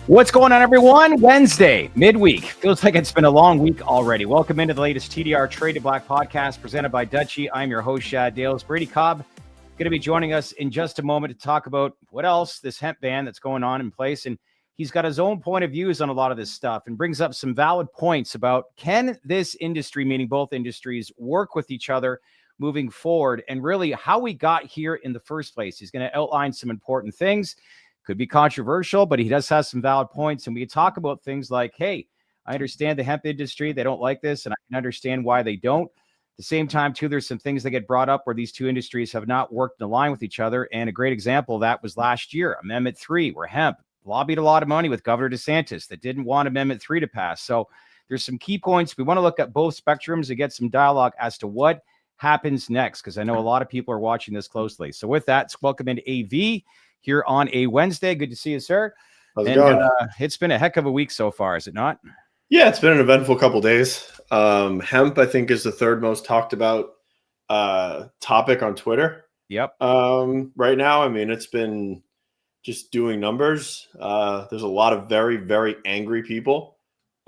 What's going on, everyone? Wednesday, midweek. Feels like it's been a long week already. Welcome into the latest TDR Trade to Black podcast presented by Dutchie. I'm your host, Shad Dales. Brady Cobb going to be joining us in just a moment to talk about what else, this hemp ban that's going on in place. And he's got his own point of views on a lot of this stuff and brings up some valid points about can this industry, meaning both industries, work with each other moving forward and really how we got here in the first place. He's going to outline some important things. Could be controversial, but he does have some valid points. And we talk about things like, hey, I understand the hemp industry. They don't like this, and I can understand why they don't. At the same time, too, there's some things that get brought up where these two industries have not worked in line with each other. And a great example of that was last year, Amendment 3, where hemp lobbied a lot of money with Governor DeSantis that didn't want Amendment 3 to pass. So there's some key points. We want to look at both spectrums and get some dialogue as to what happens next, because I know a lot of people are watching this closely. So with that, welcome into AV here on a Wednesday. Good to see you, sir. How's it going? It's been a heck of a week so far, is it not? Yeah, it's been an eventful couple days. Hemp, I think, is the third most talked about topic on Twitter. Yep. Right now, I mean, it's been just doing numbers. There's a lot of very, very angry people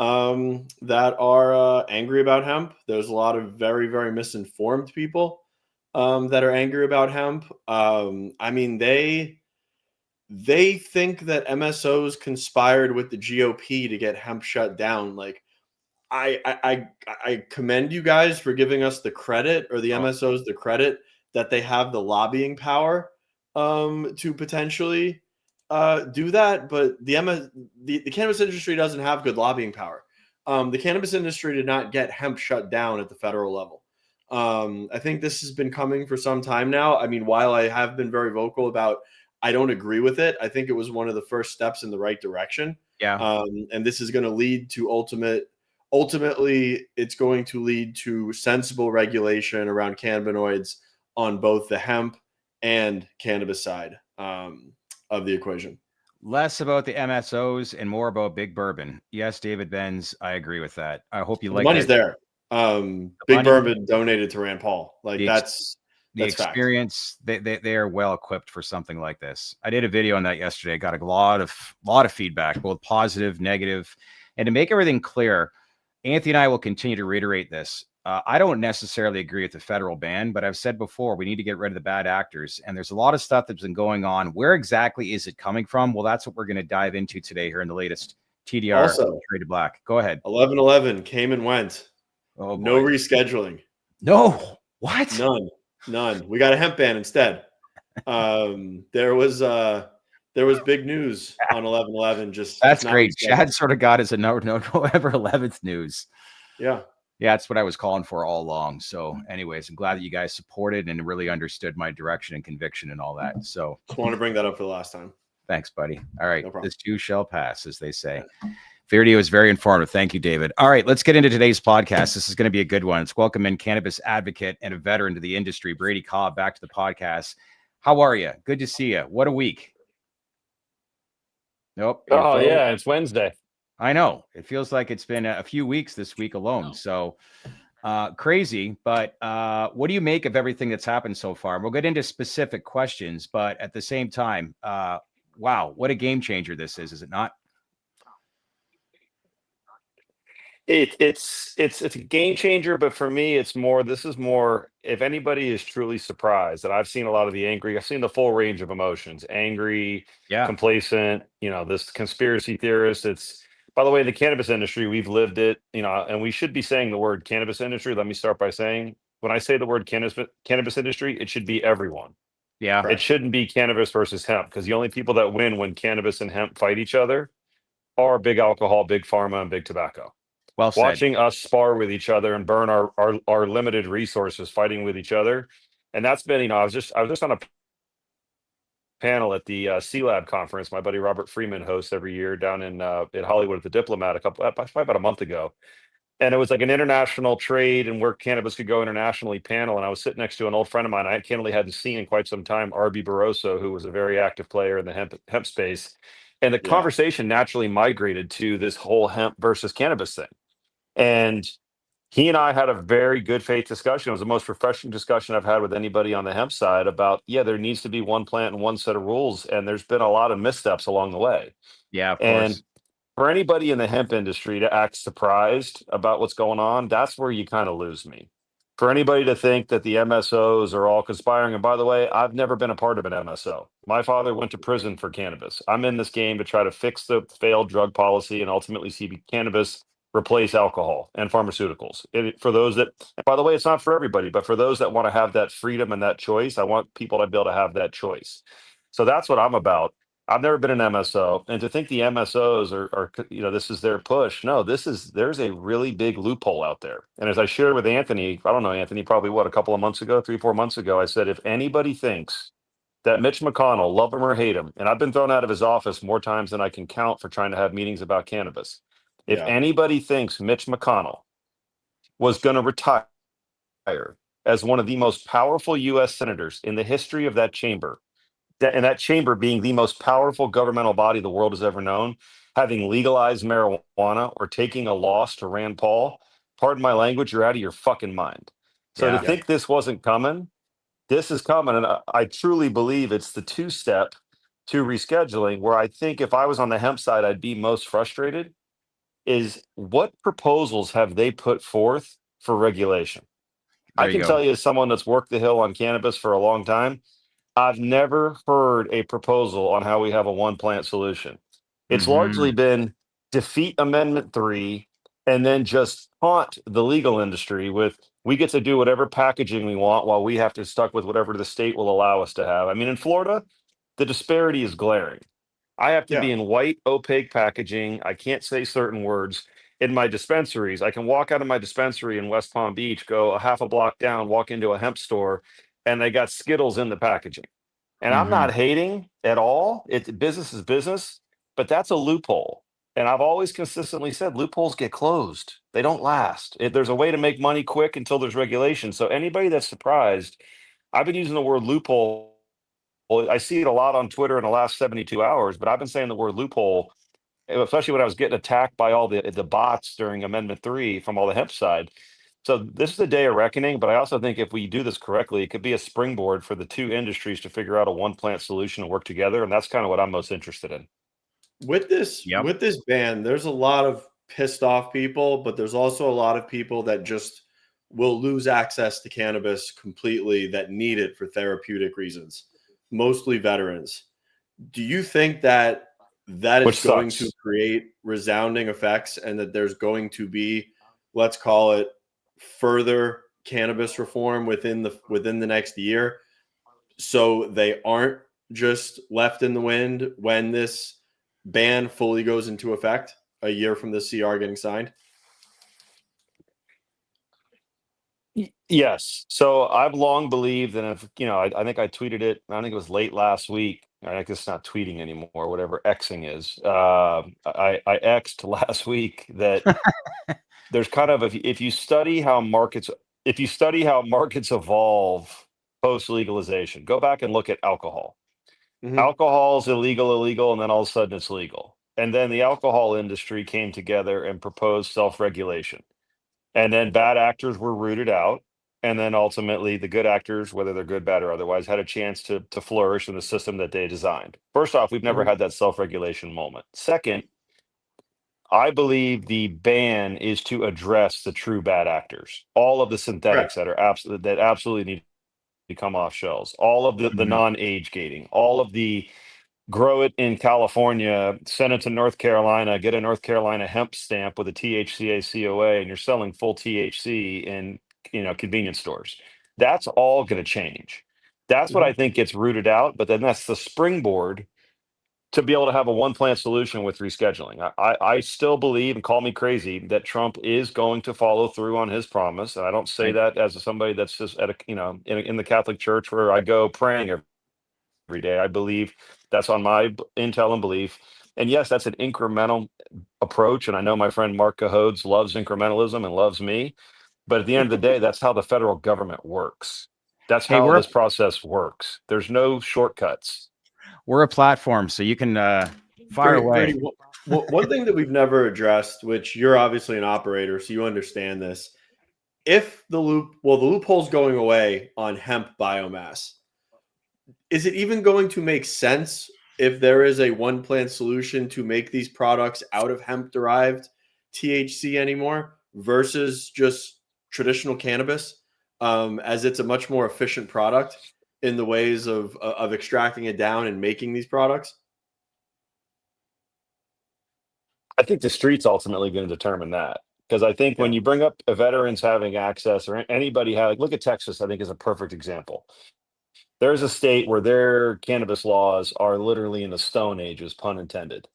that are angry about hemp. There's a lot of very, very misinformed people that are angry about hemp. I mean, they think that MSOs conspired with the GOP to get hemp shut down. Like, I commend you guys for giving us the credit, or the MSOs the credit, that they have the lobbying power to potentially do that. But the cannabis industry doesn't have good lobbying power. The cannabis industry did not get hemp shut down at the federal level. I think this has been coming for some time now. I mean, while I have been very vocal about I don't agree with it, I think it was one of the first steps in the right direction. Yeah. And this is going to lead to ultimately, it's going to lead to sensible regulation around cannabinoids on both the hemp and cannabis side of the equation. Less about the MSOs and more about Big Bourbon. Yes, David Benz, I agree with that. I hope you like the money's that. There. Big Bourbon donated to Rand Paul. Like, that's experience. They are well equipped for something like this. I did a video on that yesterday. Got a lot of feedback, both positive, negative. And to make everything clear, Anthony and I will continue to reiterate this. I don't necessarily agree with the federal ban, but I've said before, we need to get rid of the bad actors. And there's a lot of stuff that's been going on. Where exactly is it coming from? Well, that's what we're going to dive into today here in the latest TDR Trade to Black. Go ahead. 11/11 came and went. Oh, boy. No rescheduling. No. What? None. We got a hemp ban instead. There was big news on 11/11. That's great. Chad sort of got his November 11th news. Yeah, that's what I was calling for all along. So, anyways, I'm glad that you guys supported and really understood my direction and conviction and all that. So, just wanted to bring that up for the last time. Thanks, buddy. All right, no this too shall pass, as they say. Video is very informative. Thank you, David. All right, let's get into today's podcast. This is going to be a good one. Let's welcome in cannabis advocate and a veteran to the industry, Brady Cobb, back to the podcast. How are you? Good to see you. What a week. Nope. Oh, yeah, it's Wednesday. I know. It feels like it's been a few weeks this week alone. So crazy. But what do you make of everything that's happened so far? We'll get into specific questions, but at the same time, wow, what a game changer this is it not? It's a game changer, but for me, this is more, if anybody is truly surprised, that I've seen a lot of I've seen the full range of emotions, angry, complacent, this conspiracy theorist. It's, by the way, the cannabis industry, we've lived it, and we should be saying the word cannabis industry. Let me start by saying, when I say the word cannabis industry, it should be everyone. Yeah. It shouldn't be cannabis versus hemp, because the only people that win when cannabis and hemp fight each other are big alcohol, big pharma, and big tobacco. Well said. Watching us spar with each other and burn our limited resources fighting with each other. And that's been, I was just on a panel at the C-Lab conference my buddy Robert Freeman hosts every year down in Hollywood at the Diplomat probably about a month ago. And it was like an international trade and where cannabis could go internationally panel. And I was sitting next to an old friend of mine I candidly hadn't seen in quite some time, R.B. Barroso, who was a very active player in the hemp space. And the conversation naturally migrated to this whole hemp versus cannabis thing. And he and I had a very good faith discussion. It was the most refreshing discussion I've had with anybody on the hemp side about, there needs to be one plant and one set of rules. And there's been a lot of missteps along the way. Yeah, of course. And For anybody in the hemp industry to act surprised about what's going on, that's where you kind of lose me. For anybody to think that the MSOs are all conspiring, and by the way, I've never been a part of an MSO. My father went to prison for cannabis. I'm in this game to try to fix the failed drug policy and ultimately see cannabis replace alcohol and pharmaceuticals. For those that, and by the way, it's not for everybody, but for those that want to have that freedom and that choice, I want people to be able to have that choice. So that's what I'm about. I've never been an MSO, and to think the MSOs are this is their push. No, there's a really big loophole out there. And as I shared with Anthony, I don't know, Anthony, probably a couple of months ago, 3-4 months ago, I said, if anybody thinks that Mitch McConnell, love him or hate him, and I've been thrown out of his office more times than I can count for trying to have meetings about cannabis. If anybody thinks Mitch McConnell was going to retire as one of the most powerful U.S. senators in the history of that chamber, and that chamber being the most powerful governmental body the world has ever known, having legalized marijuana or taking a loss to Rand Paul, pardon my language, you're out of your fucking mind. So to think this wasn't coming, this is coming. And I truly believe it's the two-step to rescheduling, where I think if I was on the hemp side, I'd be most frustrated, is what proposals have they put forth for regulation? I can tell you, as someone that's worked the Hill on cannabis for a long time, I've never heard a proposal on how we have a one-plant solution. It's largely been defeat Amendment 3 and then just taunt the legal industry with, we get to do whatever packaging we want while we have to stuck with whatever the state will allow us to have. I mean, in Florida, the disparity is glaring. I have to be in white, opaque packaging. I can't say certain words. In my dispensaries, I can walk out of my dispensary in West Palm Beach, go a half a block down, walk into a hemp store, and they got Skittles in the packaging. And I'm not hating at all. Business is business, but that's a loophole. And I've always consistently said loopholes get closed. They don't last. There's a way to make money quick until there's regulation. So anybody that's surprised, I've been using the word loophole. Well, I see it a lot on Twitter in the last 72 hours, but I've been saying the word loophole, especially when I was getting attacked by all the bots during Amendment 3 from all the hemp side. So this is a day of reckoning, but I also think if we do this correctly, it could be a springboard for the two industries to figure out a one-plant solution and work together, and that's kind of what I'm most interested in. With this ban, there's a lot of pissed off people, but there's also a lot of people that just will lose access to cannabis completely that need it for therapeutic reasons, mostly veterans. Do you think that is going to create resounding effects and that there's going to be, let's call it, further cannabis reform within the next year, so they aren't just left in the wind when this ban fully goes into effect a year from the CR getting signed? Yes. So I've long believed, and if I think I tweeted it, I think it was late last week. I guess not tweeting anymore, whatever Xing is. I X'd last week that there's kind of, if you study how markets evolve post legalization, go back and look at alcohol. Alcohol is illegal, and then all of a sudden it's legal. And then the alcohol industry came together and proposed self-regulation. And then bad actors were rooted out. And then ultimately the good actors, whether they're good, bad, or otherwise, had a chance to flourish in the system that they designed. First off, we've never had that self-regulation moment. Second, I believe the ban is to address the true bad actors, all of the synthetics that are absolutely need to come off shelves, all of the non-age gating, all of the grow it in California, send it to North Carolina, get a North Carolina hemp stamp with a THCA COA, and you're selling full THC in convenience stores. That's all going to change. That's what I think gets rooted out, but then that's the springboard to be able to have a one-plant solution with rescheduling. I still believe, and call me crazy, that Trump is going to follow through on his promise. And I don't say that as somebody that's just at in the Catholic Church where I go praying every day. I believe that's on my intel and belief. And yes, that's an incremental approach. And I know my friend Mark Cahodes loves incrementalism and loves me. But at the end of the day, that's how the federal government works. That's how this process works. There's no shortcuts. We're a platform, so you can fire away. Brady, one thing that we've never addressed, which you're obviously an operator, so you understand this. If the loophole's going away on hemp biomass, is it even going to make sense if there is a one plant solution to make these products out of hemp derived THC anymore versus just traditional cannabis, as it's a much more efficient product in the ways of extracting it down and making these products? I think the street's ultimately going to determine that. Because I think when Yeah. you bring up veterans having access or anybody having, look at Texas, I think is a perfect example. There's a state where their cannabis laws are literally in the stone ages, pun intended.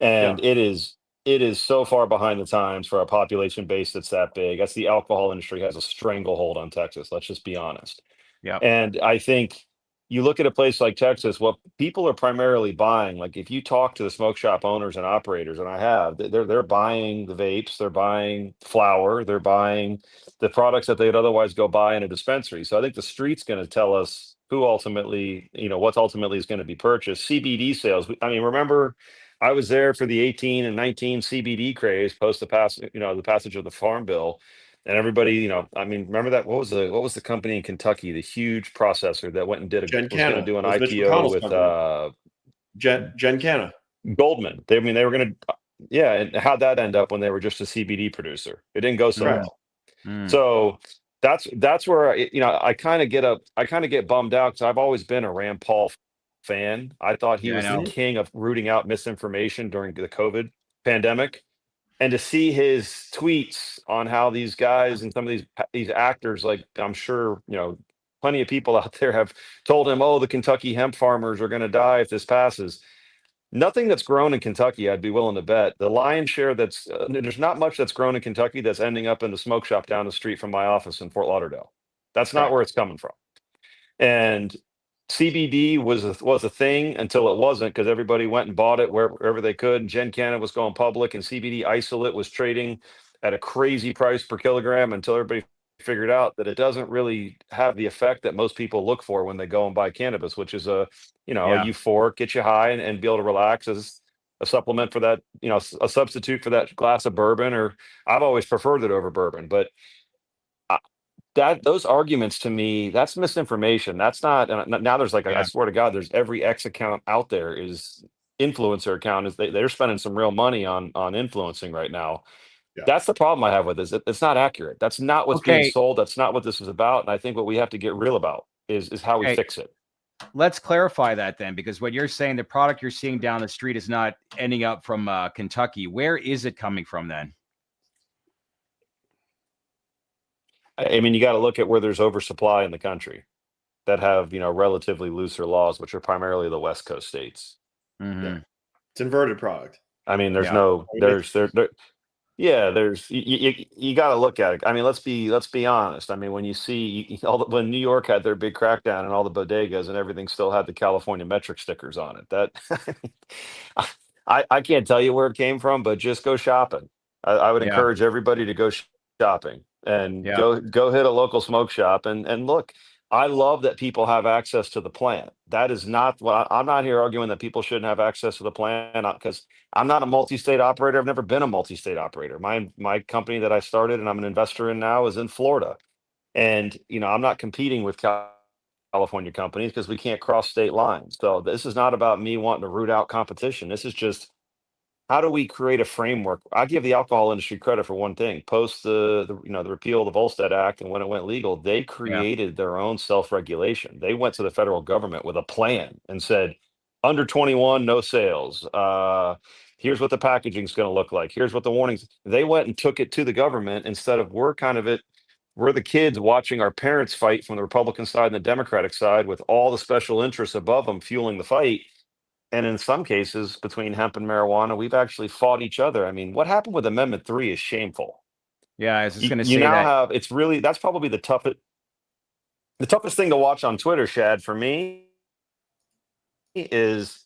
Yeah. And it is so far behind the times for a population base that's that big. That's the alcohol industry has a stranglehold on Texas. Let's just be honest. Yeah. And I think you look at a place like Texas, what people are primarily buying, like if you talk to the smoke shop owners and operators, and I have, they're buying the vapes, they're buying flour, they're buying the products that they'd otherwise go buy in a dispensary. So I think the street's going to tell us who ultimately, what's ultimately is going to be purchased. CBD sales. I mean, remember, I was there for the 18 and 19 CBD craze post the passage of the Farm Bill. And everybody, I mean, remember that? What was the company in Kentucky, the huge processor that went and Gen was going to Canna. do It an was Mitch IPO McConnell's with company. Gen Canna. Goldman? They were going to, yeah. And how'd that end up when they were just a CBD producer? It didn't go so Correct. well. Mm. So that's where I kind of get bummed out because I've always been a Rand Paul fan. I thought he Yeah, I was the know. king of rooting out misinformation during the COVID pandemic. And to see his tweets on how these guys and some of these actors, like I'm sure plenty of people out there have told him, oh, the Kentucky hemp farmers are going to die if this passes. Nothing that's grown in Kentucky, I'd be willing to bet. The lion's share there's not much that's grown in Kentucky that's ending up in the smoke shop down the street from my office in Fort Lauderdale. That's not Correct. where it's coming from. And CBD was a thing until it wasn't, because everybody went and bought it wherever they could. And Gen Canna was going public, and CBD isolate was trading at a crazy price per kilogram until everybody figured out that it doesn't really have the effect that most people look for when they go and buy cannabis, which is a Yeah. euphoric, get you high and be able to relax as a supplement for that, a substitute for that glass of bourbon. Or I've always preferred it over bourbon, but those arguments to me, that's misinformation. That's not. Now there's like, I Yeah. swear to God, there's every X account out there is influencer account is they're spending some real money on influencing right now. Yeah. That's the problem I have with this. It's not accurate. That's not what's being Okay. sold. That's not what this is about. And I think what we have to get real about is how we Okay. fix it. Let's clarify that then, because what you're saying, the product you're seeing down the street is not ending up from Kentucky. Where is it coming from then? I mean, you got to look at where there's oversupply in the country that have relatively looser laws, which are primarily the West Coast states. Mm-hmm. It's inverted product. I mean, there's Yeah. no yeah, there's you got to look at it. I mean, let's be honest. I mean, when you see when New York had their big crackdown and all the bodegas and everything still had the California metric stickers on it, that I can't tell you where it came from, but just go shopping. I would Yeah. encourage everybody to go shopping and Yeah. go hit a local smoke shop and look. I love that people have access to the plant. That is not what I'm not here arguing that people shouldn't have access to the plant, because I'm not a multi-state operator. I've never been a multi-state operator. My company that I started and I'm an investor in now is in Florida. And I'm not competing with California companies because we can't cross state lines. So this is not about me wanting to root out competition. This is just, how do we create a framework? I give the alcohol industry credit for one thing. Post the repeal of the Volstead Act and when it went legal, they Yeah. created their own self-regulation. They went to the federal government with a plan and said, under 21, no sales. Here's what the packaging is going to look like. Here's what the warnings. They went and took it to the government instead of we're the kids watching our parents fight from the Republican side and the Democratic side with all the special interests above them fueling the fight. And in some cases, between hemp and marijuana, we've actually fought each other. I mean, what happened with Amendment 3 is shameful. Yeah. I was just going to You say now that. have, that's probably the toughest thing to watch on Twitter, Shad, for me, is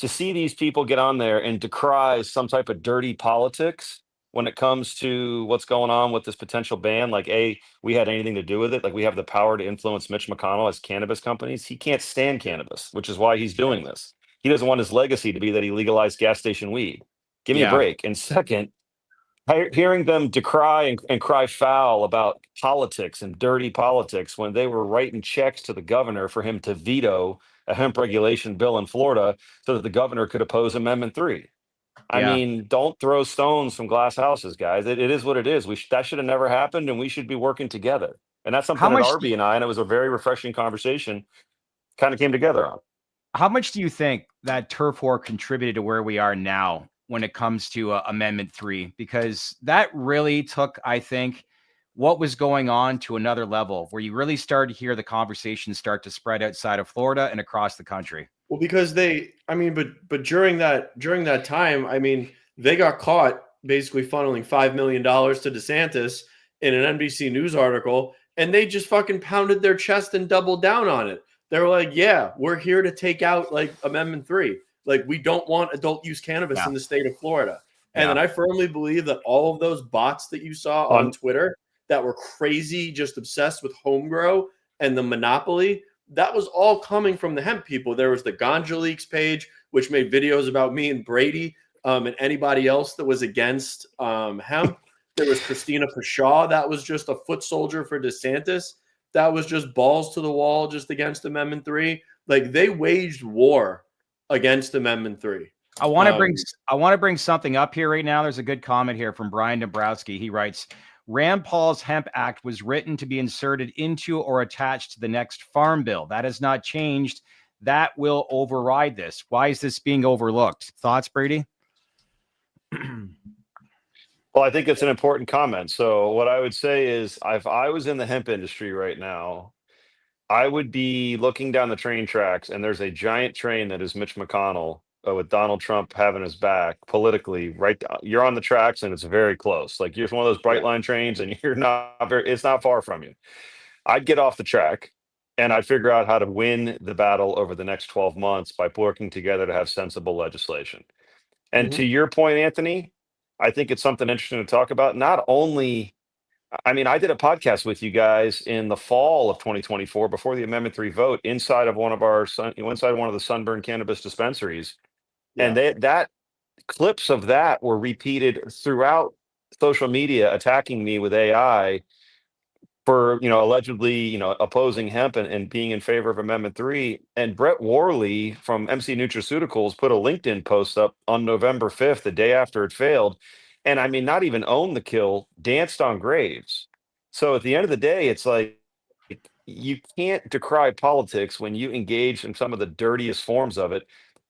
to see these people get on there and decry some type of dirty politics when it comes to what's going on with this potential ban. Like, we had anything to do with it. Like, we have the power to influence Mitch McConnell as cannabis companies. He can't stand cannabis, which is why he's doing this. He doesn't want his legacy to be that he legalized gas station weed. Give me a Yeah. break. And second, hearing them decry and cry foul about politics and dirty politics when they were writing checks to the governor for him to veto a hemp regulation bill in Florida so that the governor could oppose Amendment 3. I Yeah. mean, don't throw stones from glass houses, guys. It is what it is. That should have never happened, and we should be working together. And that's How something that much Arby and I, and it was a very refreshing conversation, kind of came together on. How much do you think that turf war contributed to where we are now when it comes to Amendment 3? Because that really took, I think, what was going on to another level where you really started to hear the conversation start to spread outside of Florida and across the country. Well, because but during that time, I mean, they got caught basically funneling $5 million to DeSantis in an NBC News article, and they just fucking pounded their chest and doubled down on it. They were like, "Yeah, we're here to take out like Amendment 3. Like, we don't want adult use cannabis in the state of Florida." And then I firmly believe that all of those bots that you saw on Twitter that were crazy, just obsessed with home grow and the monopoly, that was all coming from the hemp people. There was the Ganja Leaks page, which made videos about me and Brady and anybody else that was against hemp. There was Christina Pashaw, that was just a foot soldier for DeSantis. That was just balls to the wall, just against Amendment 3. Like, they waged war against Amendment 3. I want to bring something up here right now. There's a good comment here from Brian Dombrowski. He writes, Rand Paul's Hemp Act was written to be inserted into or attached to the next farm bill. That has not changed. That will override this. Why is this being overlooked? Thoughts, Brady? Well, I think it's an important comment. So what I would say is if I was in the hemp industry right now, I would be looking down the train tracks and there's a giant train that is Mitch McConnell with Donald Trump having his back politically, right? You're on the tracks and it's very close. Like, you're one of those bright line trains and it's not far from you. I'd get off the track and I'd figure out how to win the battle over the next 12 months by working together to have sensible legislation. And to your point, Anthony, I think it's something interesting to talk about. Not only, I mean, I did a podcast with you guys in the fall of 2024 before the Amendment 3 vote inside of one of the Sunburn cannabis dispensaries. And that clips of that were repeated throughout social media, attacking me with AI for, allegedly, opposing hemp and being in favor of Amendment 3. And Brett Worley from MC Nutraceuticals put a LinkedIn post up on November 5th, the day after it failed. And I mean, not even owned the kill, danced on graves. So at the end of the day, it's like, you can't decry politics when you engage in some of the dirtiest forms of it.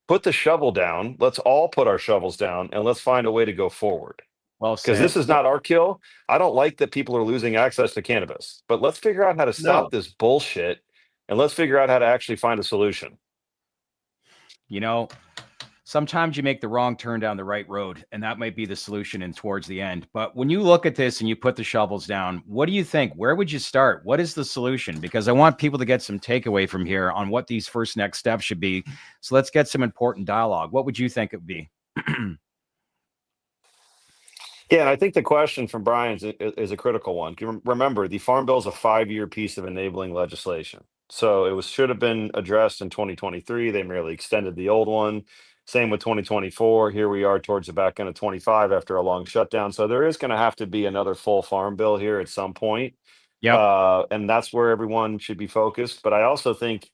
Put the shovel down. Let's all put our shovels down and let's find a way to go forward. Well, because this is not our kill. I don't like that people are losing access to cannabis, but let's figure out how to stop this bullshit and let's figure out how to actually find a solution. Sometimes you make the wrong turn down the right road, and that might be the solution and towards the end. But when you look at this and you put the shovels down, what do you think? Where would you start? What is the solution? Because I want people to get some takeaway from here on what these first next steps should be. So let's get some important dialogue. What would you think it would be? Yeah, and I think the question from Brian is a critical one. Remember, the Farm Bill is a 5-year piece of enabling legislation. So it should have been addressed in 2023. They merely extended the old one. Same with 2024. Here we are towards the back end of 25 after a long shutdown. So there is going to have to be another full farm bill here at some point. And that's where everyone should be focused. But I also think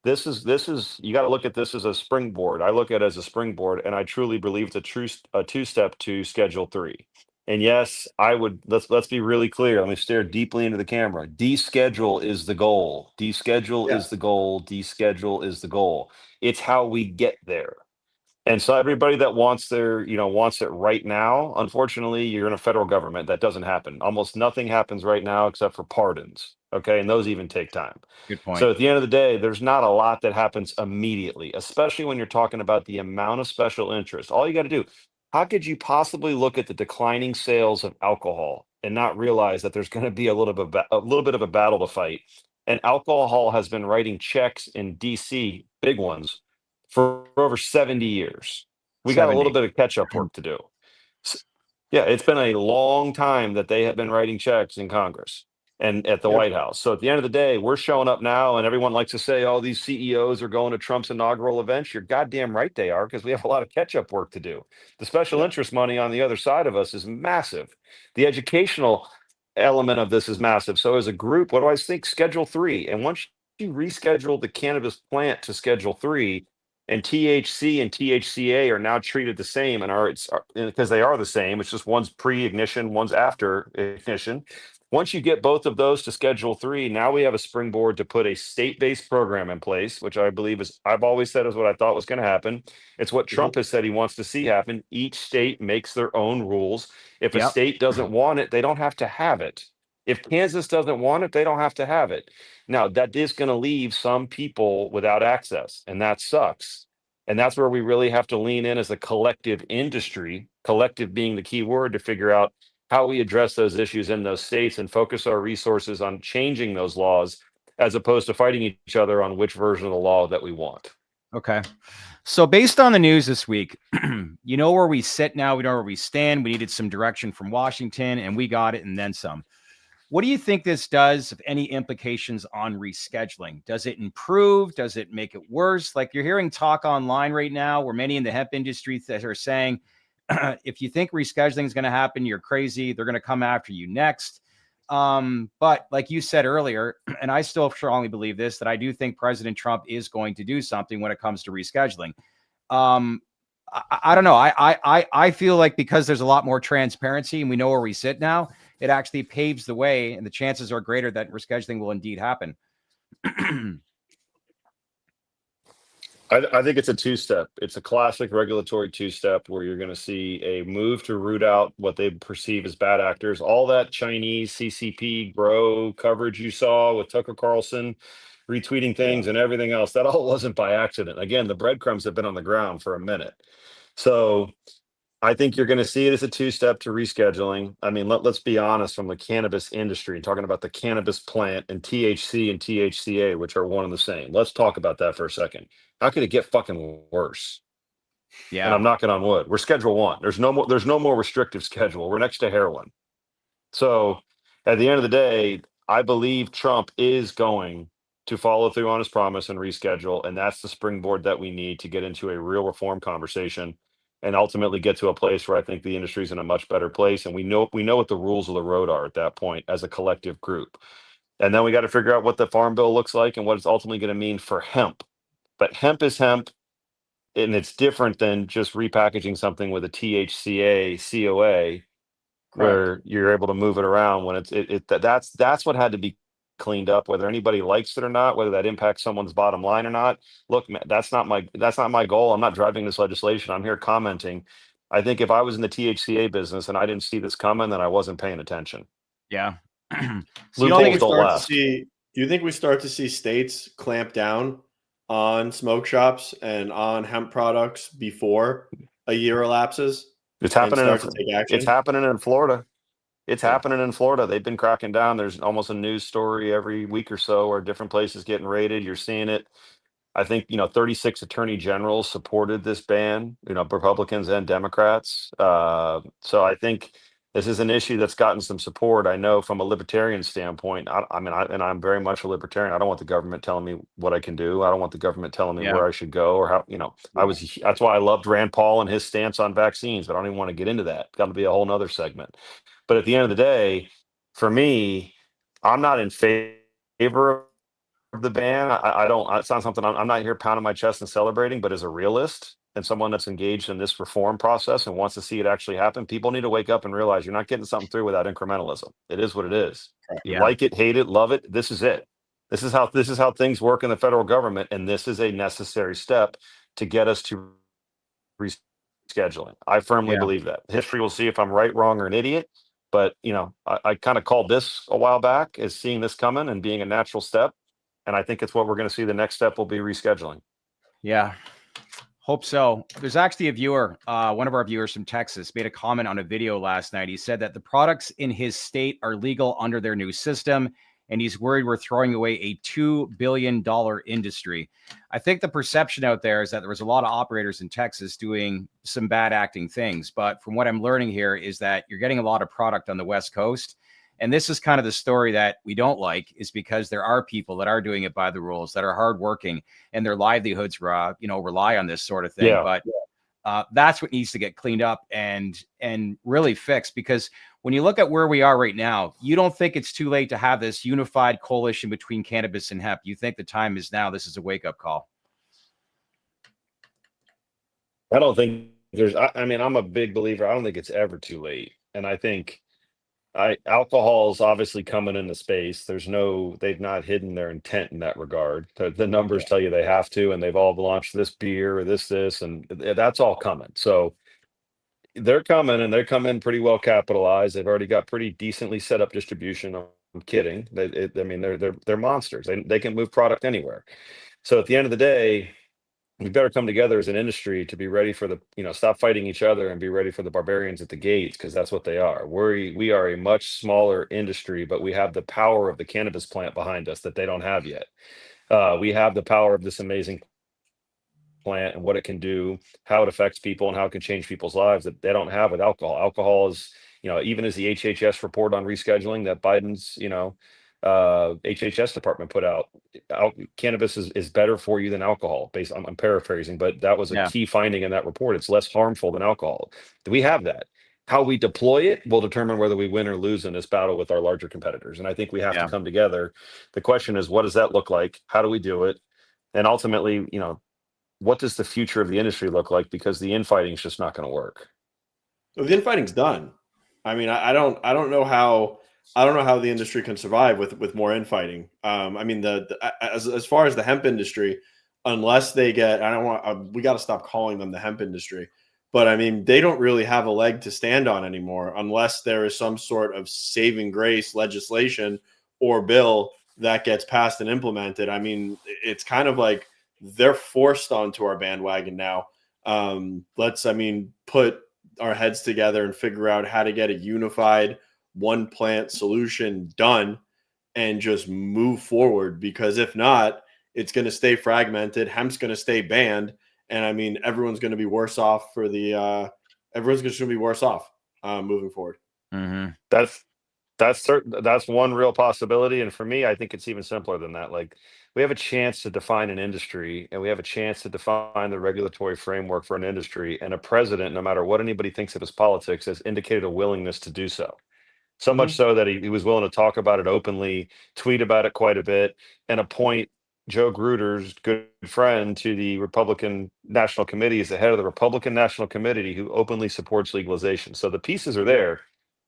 this is you got to look at this as a springboard. I look at it as a springboard, and I truly believe it's a two-step to Schedule 3. And yes, I would let's be really clear. Let me stare deeply into the camera. Deschedule is the goal. Deschedule is the goal. Deschedule is the goal. It's how we get there. And so everybody that wants it right now, unfortunately, you're in a federal government. That doesn't happen. Almost nothing happens right now except for pardons. Okay. And those even take time. Good point. So at the end of the day, there's not a lot that happens immediately, especially when you're talking about the amount of special interest. All you got to do, how could you possibly look at the declining sales of alcohol and not realize that there's going to be a little bit of a battle to fight? And alcohol has been writing checks in DC, big ones, for over 70 years. We got a little bit of catch-up work to do. Yeah, it's been a long time that they have been writing checks in Congress and at the White House. So at the end of the day, we're showing up now, and everyone likes to say, oh, these CEOs are going to Trump's inaugural events. You're goddamn right they are, because we have a lot of catch-up work to do. The special interest money on the other side of us is massive. The educational element of this is massive. So as a group, what do I think? Schedule 3. And once you reschedule the cannabis plant to Schedule 3, and THC and THCA are now treated the same, and because they are the same. It's just one's pre-ignition, one's after ignition. Once you get both of those to Schedule 3, now we have a springboard to put a state-based program in place, which I believe I've always said is what I thought was going to happen. It's what Trump has said he wants to see happen. Each state makes their own rules. If a state doesn't want it, they don't have to have it. If Kansas doesn't want it, they don't have to have it. Now, that is going to leave some people without access, and that sucks. And that's where we really have to lean in as a collective industry, collective being the key word, to figure out how we address those issues in those states and focus our resources on changing those laws as opposed to fighting each other on which version of the law that we want. Okay. So based on the news this week, you know where we sit now. We know where we stand. We needed some direction from Washington, and we got it, and then some. What do you think this does, if any implications on rescheduling? Does it improve? Does it make it worse? Like, you're hearing talk online right now where many in the hemp industry that are saying, if you think rescheduling is going to happen, you're crazy. They're going to come after you next. But like you said earlier, and I still strongly believe this, that I do think President Trump is going to do something when it comes to rescheduling. I don't know. I feel like because there's a lot more transparency and we know where we sit now, it actually paves the way, and the chances are greater that rescheduling will indeed happen. I think it's a two-step. It's a classic regulatory two-step where you're going to see a move to root out what they perceive as bad actors. All that Chinese CCP grow coverage you saw with Tucker Carlson retweeting things and everything else, that all wasn't by accident. Again, the breadcrumbs have been on the ground for a minute. So I think you're going to see it as a two-step to rescheduling. I mean, let's be honest, from the cannabis industry, talking about the cannabis plant and THC and THCA, which are one and the same. Let's talk about that for a second. How could it get fucking worse? Yeah. And I'm knocking on wood. We're Schedule 1. There's no more restrictive schedule. We're next to heroin. So at the end of the day, I believe Trump is going to follow through on his promise and reschedule. And that's the springboard that we need to get into a real reform conversation and ultimately get to a place where I think the industry is in a much better place. And we know what the rules of the road are at that point as a collective group. And then we got to figure out what the farm bill looks like and what it's ultimately going to mean for hemp. But hemp is hemp, and it's different than just repackaging something with a THCA COA, where you're able to move it around when that's what had to be cleaned up, whether anybody likes it or not, whether that impacts someone's bottom line or not. Look, man, that's not my goal. I'm not driving this legislation. I'm here commenting. I think if I was in the THCA business and I didn't see this coming, then I wasn't paying attention. Yeah. So you think we start to see states clamp down on smoke shops and on hemp products before a year elapses? It's happening. It's happening in Florida. It's happening in Florida. They've been cracking down. There's almost a news story every week or so where different places getting raided. You're seeing it. I think, 36 attorney generals supported this ban, Republicans and Democrats. So I think this is an issue that's gotten some support. I know from a libertarian standpoint, I'm very much a libertarian. I don't want the government telling me what I can do. I don't want the government telling me where I should go or how, that's why I loved Rand Paul and his stance on vaccines, but I don't even want to get into that. Got to be a whole nother segment. But at the end of the day, for me, I'm not in favor of the ban. I don't, it's not something I'm not here pounding my chest and celebrating, but as a realist and someone that's engaged in this reform process and wants to see it actually happen, people need to wake up and realize you're not getting something through without incrementalism. It is what it is. You like it, hate it, love it. This is it. This is how things work in the federal government. And this is a necessary step to get us to rescheduling. I firmly believe that. History will see if I'm right, wrong, or an idiot. But, I kind of called this a while back as seeing this coming and being a natural step. And I think it's what we're going to see. The next step will be rescheduling. Yeah. Hope so. There's actually a viewer, one of our viewers from Texas, made a comment on a video last night. He said that the products in his state are legal under their new system, and he's worried we're throwing away a $2 billion industry. I think the perception out there is that there was a lot of operators in Texas doing some bad acting things. But from what I'm learning here is that you're getting a lot of product on the West Coast. And this is kind of the story that we don't like, is because there are people that are doing it by the rules, that are hardworking, and their livelihoods, rely on this sort of thing. Yeah. But That's what needs to get cleaned up and really fixed, because when you look at where we are right now, you don't think it's too late to have this unified coalition between cannabis and hemp. You think the time is now. This is a wake-up call. I don't think I mean, I'm a big believer. I don't think it's ever too late. And I think alcohol is obviously coming into space. They've not hidden their intent in that regard. The numbers tell you they have to, and they've all launched this beer or this, and that's all coming. So they're coming, and they're coming pretty well capitalized. They've already got pretty decently set up distribution. I'm kidding. I mean, they're monsters. They can move product anywhere. So at the end of the day, we better come together as an industry to be ready for stop fighting each other and be ready for the barbarians at the gates, because that's what they are. We are a much smaller industry, but we have the power of the cannabis plant behind us that they don't have yet. We have the power of this amazing plant and what it can do, how it affects people, and how it can change people's lives that they don't have with alcohol. Alcohol is, even as the HHS report on rescheduling that Biden's, HHS department put out, cannabis is better for you than alcohol. I'm paraphrasing, but that was a key finding in that report. It's less harmful than alcohol. We have that. How we deploy it will determine whether we win or lose in this battle with our larger competitors. And I think we have to come together. The question is, what does that look like? How do we do it? And ultimately, what does the future of the industry look like? Because the infighting is just not going to work. Well, the infighting's done. I mean, I don't know how the industry can survive with more infighting. I mean, as far as the hemp industry, unless they get, we got to stop calling them the hemp industry, but I mean, they don't really have a leg to stand on anymore unless there is some sort of saving grace legislation or bill that gets passed and implemented. I mean, it's kind of like they're forced onto our bandwagon now. Let's put our heads together and figure out how to get a unified one plant solution done and just move forward, because if not, it's going to stay fragmented. Hemp's going to stay banned. And I mean, everyone's going to be worse off everyone's going to be worse off moving forward. Mm-hmm. That's certain. That's one real possibility. And for me, I think it's even simpler than that. Like, we have a chance to define an industry, and we have a chance to define the regulatory framework for an industry. And a president, no matter what anybody thinks of his politics, has indicated a willingness to do so. So much so that he was willing to talk about it openly, tweet about it quite a bit, and appoint Joe Gruder's good friend to the Republican National Committee as the head of the Republican National Committee, who openly supports legalization. So the pieces are there.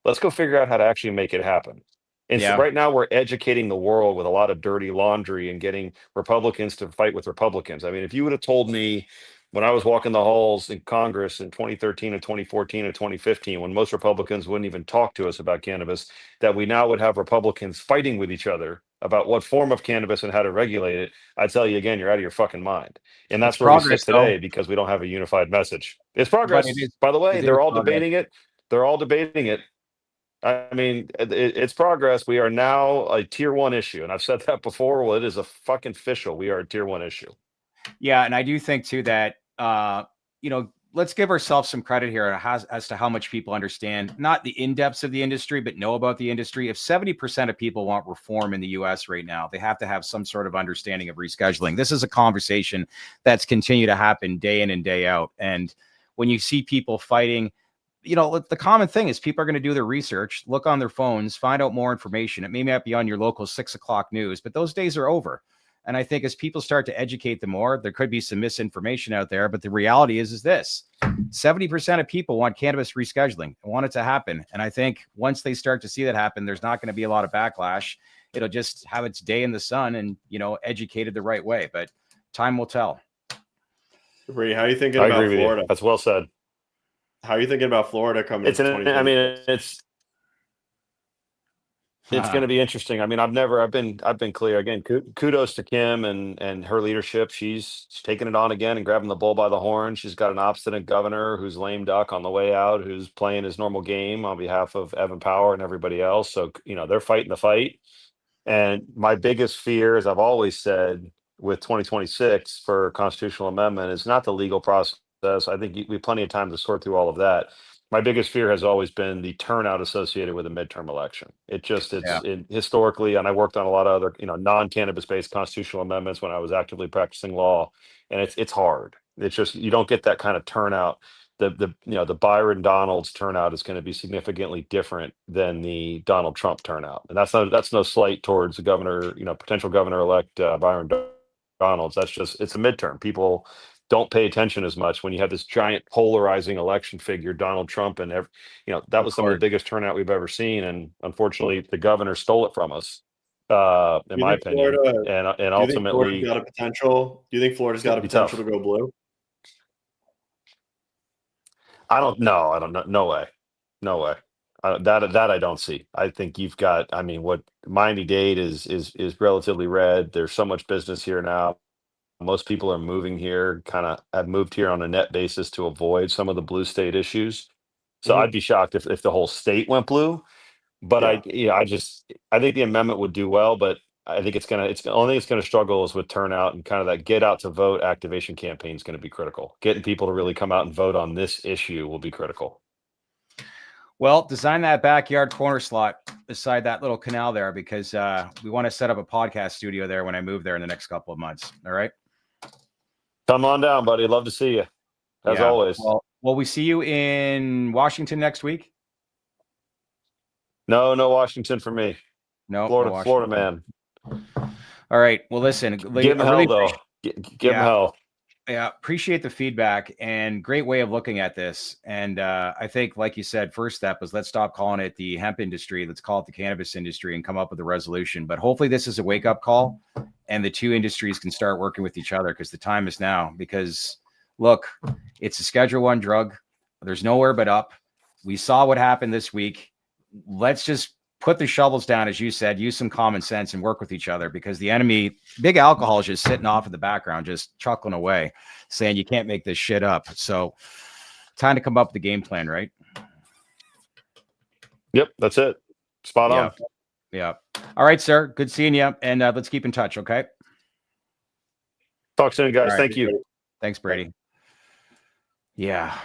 Let's go figure out how to actually make it happen. And so right now we're educating the world with a lot of dirty laundry and getting Republicans to fight with Republicans. I mean, if you would have told me when I was walking the halls in Congress in 2013 and 2014 and 2015, when most Republicans wouldn't even talk to us about cannabis, that we now would have Republicans fighting with each other about what form of cannabis and how to regulate it, I tell you again, you're out of your fucking mind. And that's where we sit today, because we don't have a unified message. It's progress. By the way, they're all debating it. They're all debating it. I mean, it's progress. We are now a tier 1 issue. And I've said that before. Well, it is a fucking official. We are a tier 1 issue. Yeah. And I do think too that, let's give ourselves some credit here as to how much people understand, not the in-depths of the industry, but know about the industry. If 70% of people want reform in the US right now, they have to have some sort of understanding of rescheduling. This is a conversation that's continued to happen day in and day out. And when you see people fighting, the common thing is people are going to do their research, look on their phones, find out more information. It may not be on your local 6 o'clock news, but those days are over. And I think as people start to educate them more, there could be some misinformation out there. But the reality is this: 70% of people want cannabis rescheduling and want it to happen. And I think once they start to see that happen, there's not going to be a lot of backlash. It'll just have its day in the sun and, educated the right way. But time will tell. Brady, how are you thinking about Florida? That's well said. How are you thinking about Florida coming into 2020? It's going to be interesting. I mean, I've been clear. Again, kudos to Kim and her leadership. She's taking it on again and grabbing the bull by the horn. She's got an obstinate governor who's lame duck on the way out, who's playing his normal game on behalf of Evan Power and everybody else. So, they're fighting the fight. And my biggest fear, as I've always said, with 2026 for constitutional amendment is not the legal process. I think we have plenty of time to sort through all of that. My biggest fear has always been the turnout associated with a midterm election. Historically, and I worked on a lot of other, non-cannabis based constitutional amendments when I was actively practicing law, and it's hard. It's just you don't get that kind of turnout. The Byron Donalds turnout is going to be significantly different than the Donald Trump turnout, and that's no slight towards the governor, potential governor-elect Byron Donalds. That's just it's a midterm. People don't pay attention as much when you have this giant polarizing election figure, Donald Trump, and that was some of the biggest turnout we've ever seen, and unfortunately, the governor stole it from us, in my opinion, and do you think Florida's ultimately, got a potential? Do you think Florida's got a be potential tough. to go blue? I don't know. I don't know. No way. No way. That I don't see. I think you've got. I mean, what Miami-Dade is relatively red. There's so much business here now. Most people are moving here, kind of have moved here on a net basis to avoid some of the blue state issues. So Mhm. I'd be shocked if the whole state went blue. But Yeah. I think the amendment would do well, but I think the only thing it's gonna struggle is with turnout, and kind of that get out to vote activation campaign is gonna be critical. Getting people to really come out and vote on this issue will be critical. Well, design that backyard corner slot beside that little canal there, because we want to set up a podcast studio there when I move there in the next couple of months. All right. Come on down, buddy. Love to see you, as Yeah. always. Well, will we see you in Washington next week? No Washington for me. No, Florida, no Florida Washington. man. All right. Well, listen, Give him I hell really though. Give him yeah. hell. Yeah, appreciate the feedback and great way of looking at this. And I think, like you said, first step is let's stop calling it the hemp industry. Let's call it the cannabis industry and come up with a resolution. But hopefully this is a wake up call and the two industries can start working with each other, because the time is now. Because look, it's a Schedule I drug. There's nowhere but up. We saw what happened this week. Let's just put the shovels down, as you said, use some common sense and work with each other, because the enemy, big alcohol, is just sitting off in the background, just chuckling away, saying you can't make this shit up. So time to come up with the game plan, right? Yep, that's it. Spot on. Yeah. All right, sir. Good seeing you. And let's keep in touch. Okay. Talk soon, guys. All right. Thank you. Thanks, Brady. Yeah.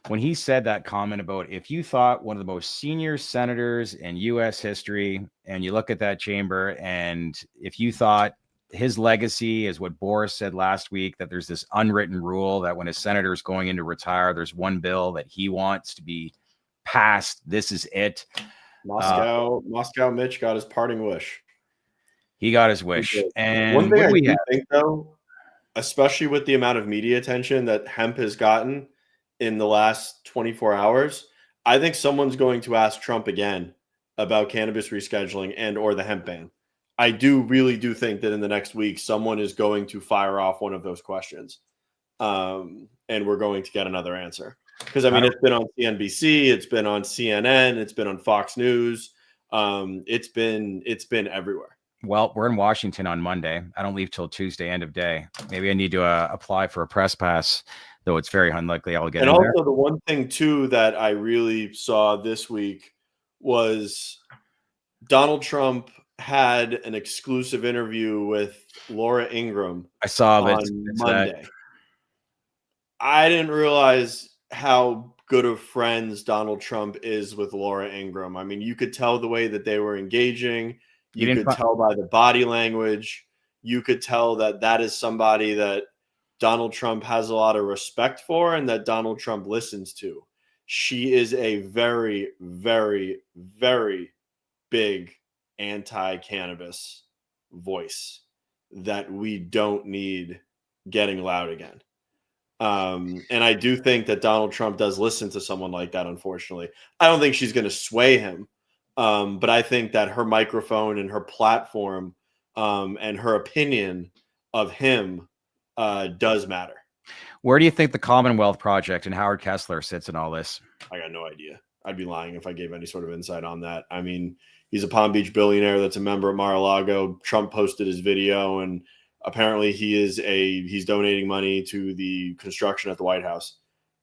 When he said that comment about if you thought one of the most senior senators in U.S. history, and you look at that chamber, and if you thought his legacy is what Boris said last week, that there's this unwritten rule that when a senator is going in to retire, there's one bill that he wants to be passed. This is it. Moscow Mitch got his parting wish. He got his wish. And one thing what do I we do have? think, though, especially with the amount of media attention that hemp has gotten in the last 24 hours, I think someone's going to ask Trump again about cannabis rescheduling and or the hemp ban. I really do think that in the next week, someone is going to fire off one of those questions. And we're going to get another answer. Because, I mean, it's been on CNBC, it's been on CNN, it's been on Fox News. It's been everywhere. Well, we're in Washington on Monday. I don't leave till Tuesday, end of day. Maybe I need to apply for a press pass, though it's very unlikely I'll get and in also there. The one thing, too, that I really saw this week was Donald Trump had an exclusive interview with Laura Ingraham. I saw on Monday. I didn't realize how good of friends Donald Trump is with Laura Ingraham. I mean, you could tell the way that they were engaging. You could tell by the body language. You could tell that that is somebody that Donald Trump has a lot of respect for and that Donald Trump listens to. She is a very, very, very big anti-cannabis voice that we don't need getting loud again. And I do think that Donald Trump does listen to someone like that, unfortunately. I don't think she's going to sway him, but I think that her microphone and her platform and her opinion of him does matter. Where do you think the Commonwealth Project and Howard Kessler sits in all this? I got no idea. I'd be lying if I gave any sort of insight on that. I mean, he's a Palm Beach billionaire that's a member at Mar-a-Lago. Trump posted his video, and apparently he's donating money to the construction at the White House.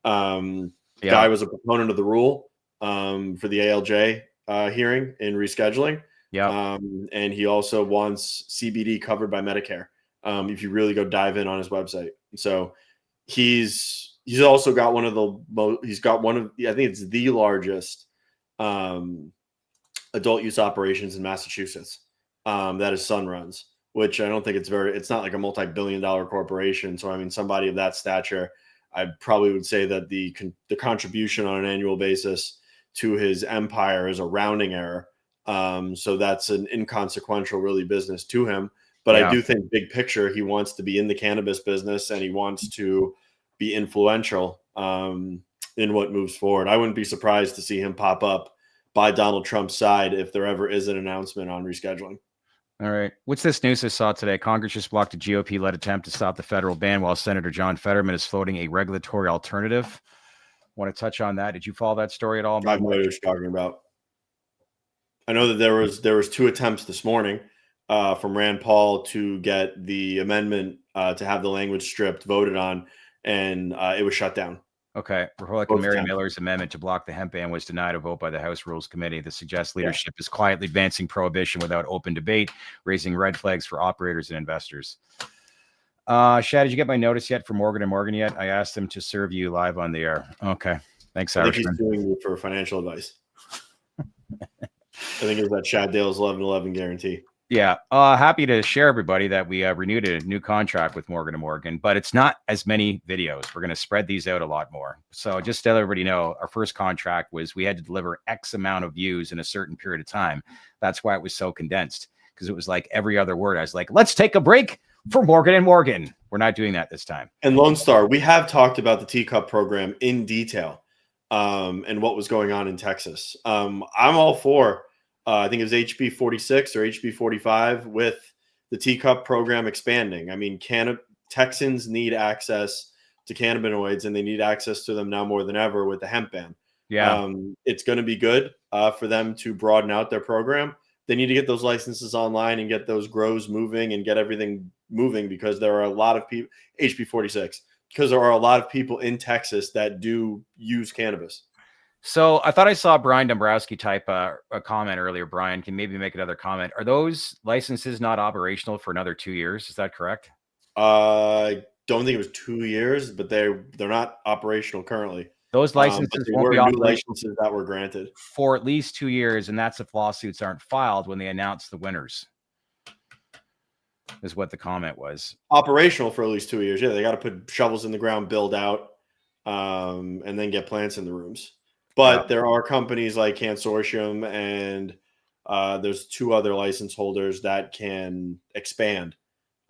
Guy was a proponent of the rule for the ALJ hearing in rescheduling. Yeah. And he also wants CBD covered by Medicare. If you really go dive in on his website. So he's also got I think it's the largest adult use operations in Massachusetts that his son runs. which I don't think it's not like a multi-billion-dollar corporation. So I mean, somebody of that stature, I probably would say that the contribution on an annual basis to his empire is a rounding error. So that's an inconsequential really business to him. But I do think big picture, he wants to be in the cannabis business and he wants to be influential in what moves forward. I wouldn't be surprised to see him pop up by Donald Trump's side if there ever is an announcement on rescheduling. All right. What's this news I saw today? Congress just blocked a GOP-led attempt to stop the federal ban while Senator John Fetterman is floating a regulatory alternative. Want to touch on that? Did you follow that story at all? I have no idea what you're talking about. I know that there was 2 attempts this morning from Rand Paul to get the amendment to have the language stripped voted on, and it was shut down. Okay. Republican Mary Miller's amendment to block the hemp ban was denied a vote by the House Rules Committee. This suggests leadership is quietly advancing prohibition without open debate, raising red flags for operators and investors. Shad, did you get my notice yet for Morgan & Morgan yet? I asked them to serve you live on the air. Okay. Thanks, Irishman. I think he's suing you for financial advice. I think it was that Shad Dale's 11-11 guarantee. Yeah. Happy to share everybody that we renewed a new contract with Morgan & Morgan, but it's not as many videos. We're going to spread these out a lot more. So just to let everybody know, our first contract was we had to deliver X amount of views in a certain period of time. That's why it was so condensed, because it was like every other word. I was like, let's take a break for Morgan & Morgan. We're not doing that this time. And Lone Star, we have talked about the teacup program in detail and what was going on in Texas. I'm all for I think it was HB 46 or HB 45 with the teacup program expanding. I mean, Texans need access to cannabinoids, and they need access to them now more than ever with the hemp ban. Yeah. It's going to be good for them to broaden out their program. They need to get those licenses online and get those grows moving and get everything moving, because there are a lot of people, HB 46, because there are a lot of people in Texas that do use cannabis. So I thought I saw Brian Dombrowski type a comment earlier. Brian, can maybe make another comment. Are those licenses not operational for another 2 years? Is that correct? I don't think it was 2 years, but they're not operational currently. Those licenses won't be operational licenses that were granted for at least 2 years, and that's if lawsuits aren't filed when they announce the winners. Is what the comment was. Operational for at least 2 years. Yeah, they got to put shovels in the ground, build out, and then get plants in the rooms. But there are companies like Consortium and there's 2 other license holders that can expand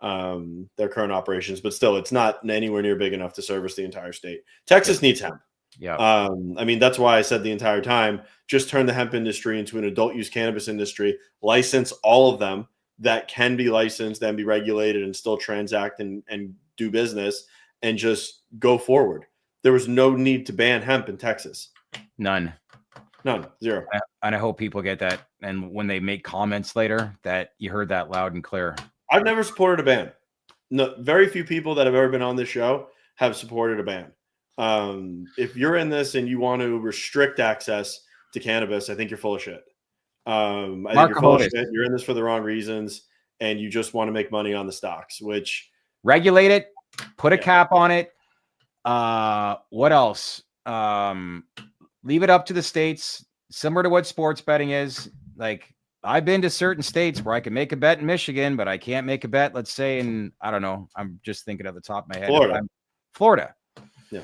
their current operations. But still, it's not anywhere near big enough to service the entire state. Texas needs hemp. Yeah. I mean, that's why I said the entire time, just turn the hemp industry into an adult use cannabis industry, license all of them that can be licensed and be regulated and still transact and do business, and just go forward. There was no need to ban hemp in Texas. None. Zero. And I hope people get that. And when they make comments later, that you heard that loud and clear. I've never supported a ban. No, very few people that have ever been on this show have supported a ban. If you're in this and you want to restrict access to cannabis, I think you're full of shit. I think you're full of shit. You're in this for the wrong reasons, and you just want to make money on the stocks, which regulate it, put a cap on it. What else? Leave it up to the states, similar to what sports betting is. Like, I've been to certain states where I can make a bet in Michigan, but I can't make a bet, let's say, in, I don't know, I'm just thinking at the top of my head. Florida. Yeah.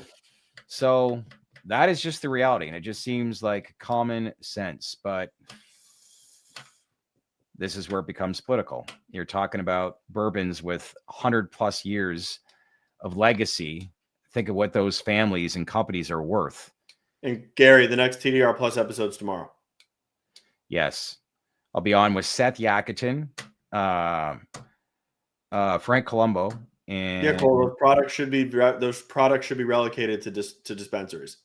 So that is just the reality. And it just seems like common sense. But this is where it becomes political. You're talking about bourbons with 100+ years of legacy. Think of what those families and companies are worth. And Gary, the next TDR Plus episode's tomorrow. Yes. I'll be on with Seth Yakutin, Frank Colombo, and Cole, those products should be relocated to dispensaries.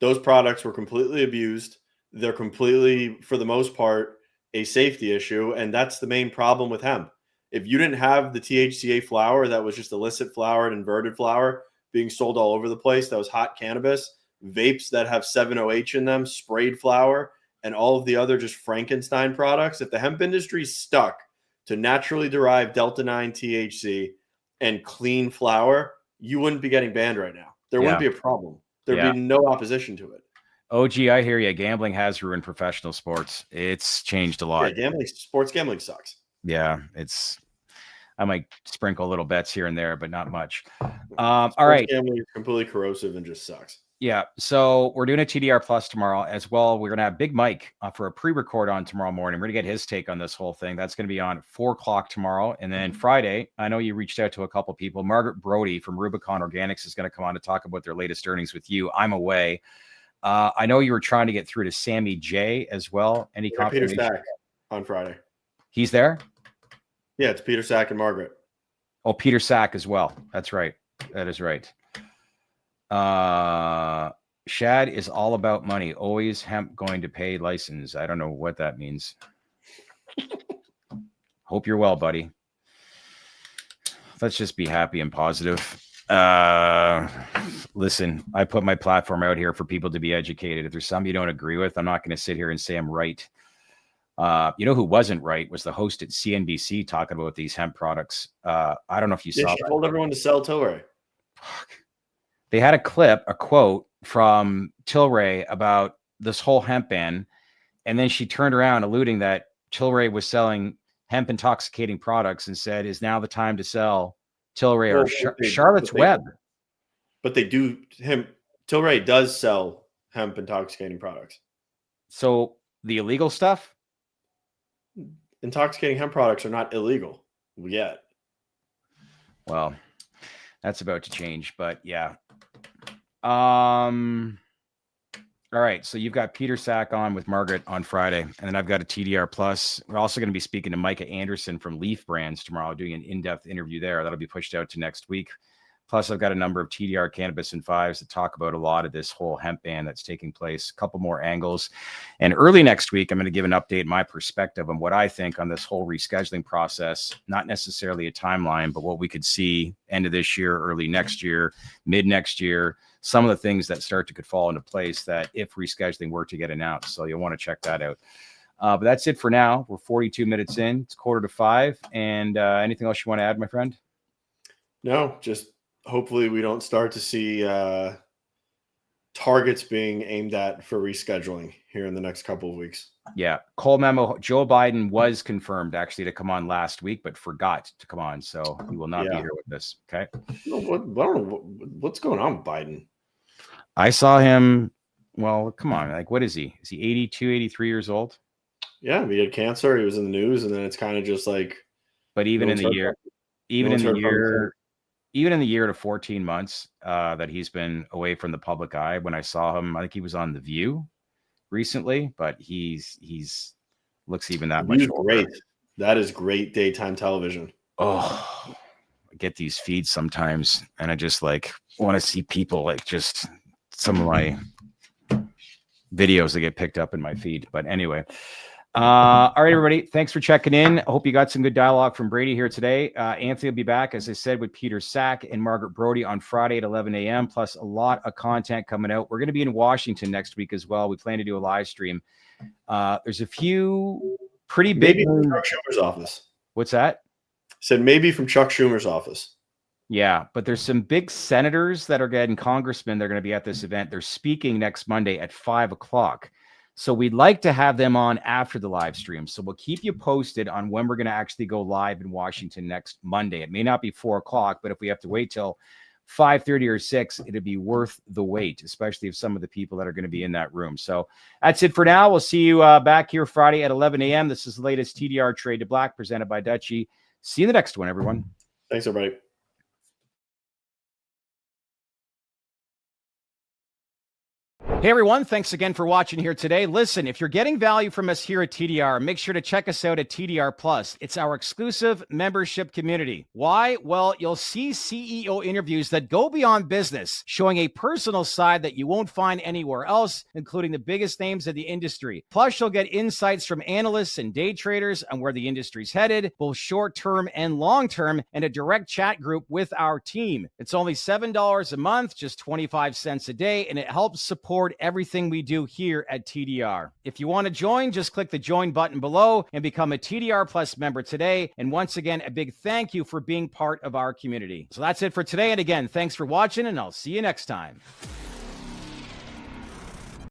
Those products were completely abused. They're completely, for the most part, a safety issue, and that's the main problem with hemp. If you didn't have the THCA flower that was just illicit flower and inverted flower being sold all over the place, that was hot cannabis, vapes that have 7-OH in them, sprayed flower, and all of the other just Frankenstein products. If the hemp industry stuck to naturally derived Delta-9 THC and clean flower, you wouldn't be getting banned right now. There wouldn't be a problem. There'd be no opposition to it. OG, I hear you. Gambling has ruined professional sports. It's changed a lot. Yeah, sports gambling sucks. Yeah, it's I might sprinkle little bets here and there, but not much. All right. Gambling is completely corrosive and just sucks. Yeah. So we're doing a TDR Plus tomorrow as well. We're going to have Big Mike for a pre-record on tomorrow morning. We're going to get his take on this whole thing. That's going to be on 4:00 tomorrow. And then Friday, I know you reached out to a couple people. Margaret Brody from Rubicon Organics is going to come on to talk about their latest earnings with you. I'm away. I know you were trying to get through to Sammy J as well. Any Peter Sack on Friday. He's there? Yeah, it's Peter Sack and Margaret. Oh, Peter Sack as well. That's right. That is right. Shad is all about money. Always hemp going to pay license. I don't know what that means. Hope you're well, buddy. Let's just be happy and positive. Listen, I put my platform out here for people to be educated. If there's some you don't agree with, I'm not going to sit here and say I'm right. You know who wasn't right was the host at CNBC talking about these hemp products. I don't know if you saw that. She told everyone to sell Tilray. They had a quote from Tilray about this whole hemp ban, and then she turned around alluding that Tilray was selling hemp intoxicating products and said, "Is now the time to sell Tilray or Charlotte's Web?" But they do. Tilray does sell hemp intoxicating products. So the illegal stuff? Intoxicating hemp products are not illegal yet. Well, that's about to change, but yeah. All right. So you've got Peter Sack on with Margaret on Friday, and then I've got a TDR Plus. We're also going to be speaking to Micah Anderson from Leaf Brands tomorrow, doing an in-depth interview there. That'll be pushed out to next week. Plus, I've got a number of TDR Cannabis and Fives to talk about a lot of this whole hemp ban that's taking place, a couple more angles. And early next week, I'm going to give an update, my perspective on what I think on this whole rescheduling process, not necessarily a timeline, but what we could see end of this year, early next year, mid next year, some of the things that could fall into place that if rescheduling were to get announced. So you'll want to check that out. But that's it for now. We're 42 minutes in. It's 4:45. And anything else you want to add, my friend? No, just hopefully we don't start to see targets being aimed at for rescheduling here in the next couple of weeks. Yeah. Cole memo. Joe Biden was confirmed actually to come on last week, but forgot to come on. So he will not be here with us. Okay. I don't know what's going on with Biden. I saw him. Well, come on. Like, what is he? Is he 82, 83 years old? Yeah. He had cancer. He was in the news. And then it's kind of just like. But even in the year to 14 months that he's been away from the public eye, when I saw him, I think he was on The View recently, but he's looks even that much older. Great. That is great daytime television. Oh, I get these feeds sometimes, and I just like want to see people like just some of my videos that get picked up in my feed. But anyway. All right, everybody. Thanks for checking in. I hope you got some good dialogue from Brady here today. Anthony will be back, as I said, with Peter Sack and Margaret Brody on Friday at 11 a.m., plus a lot of content coming out. We're going to be in Washington next week as well. We plan to do a live stream. There's a few pretty big. Maybe from Chuck Schumer's office. What's that? Said maybe from Chuck Schumer's office. Yeah, but there's some big senators that are getting congressmen. They're going to be at this event. They're speaking next Monday at 5:00. So we'd like to have them on after the live stream. So we'll keep you posted on when we're going to actually go live in Washington next Monday. It may not be 4:00, but if we have to wait till 5:30 or 6, it'd be worth the wait, especially if some of the people that are going to be in that room. So that's it for now. We'll see you back here Friday at 11 a.m. This is the latest TDR Trade to Black presented by Dutchie. See you in the next one, everyone. Thanks, everybody. Hey everyone, thanks again for watching here today. Listen, if you're getting value from us here at TDR, make sure to check us out at TDR Plus. It's our exclusive membership community. Why? Well, you'll see CEO interviews that go beyond business, showing a personal side that you won't find anywhere else, including the biggest names of the industry. Plus, you'll get insights from analysts and day traders on where the industry's headed, both short-term and long-term, and a direct chat group with our team. It's only $7 a month, just 25 cents a day, and it helps support everything we do here at TDR. If you want to join, just click the join button below and become a TDR Plus member today. And once again, a big thank you for being part of our community. So that's it for today. And again, thanks for watching, and I'll see you next time.